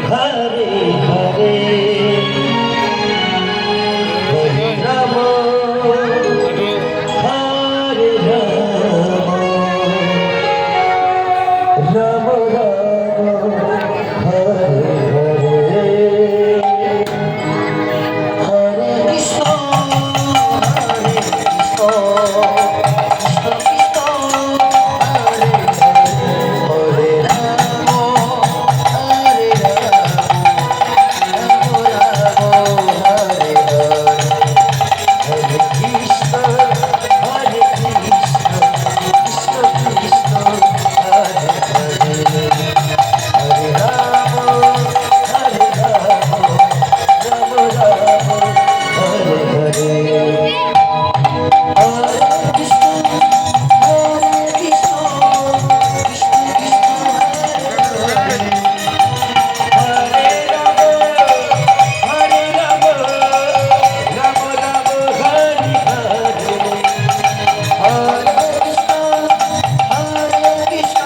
Hare Hare Hare Ram Hare Ram Ram Ram Hare Hare Hare Krishna Hare Krishna Krishna Krishna Hare Hare Hare Ram Hare Ram Ram Ram Hare Hare Hare Krishna Hare Krishna Krishna Krishna Hare Hare Hare Ram Hare Ram Ram Ram Hare Hare Hare Krishna Hare Krishna Krishna Krishna Hare Hare Ram Hare Ram Ram Ram Hare Hare Hare Krishna Hare Krishna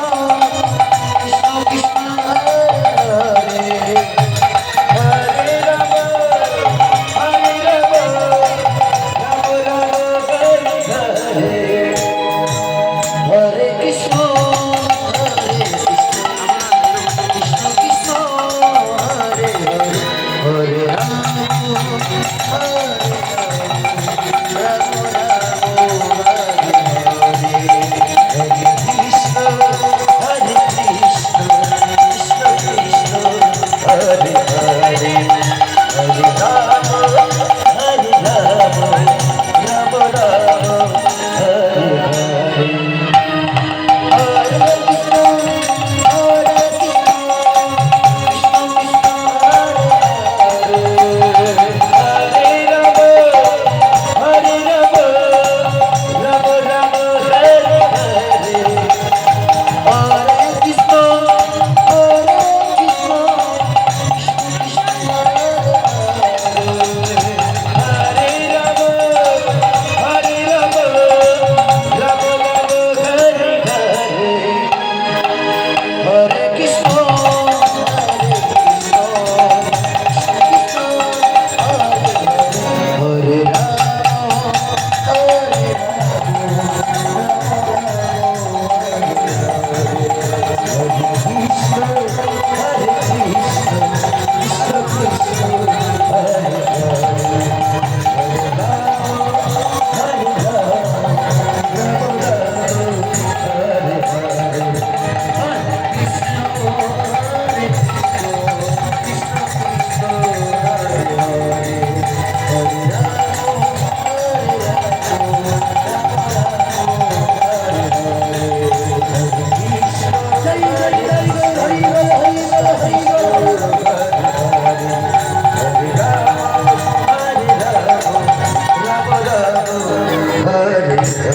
Krishna Krishna Hare Hare Hare Ram Hare Ram Ram Ram Hare Hare Hare Krishna Hare Krishna Krishna Krishna Hare Hare Hare Ram Hare Ram Ram Ram Hare Hare Krishna Hare Krishna Krishna Krishna Hare Hare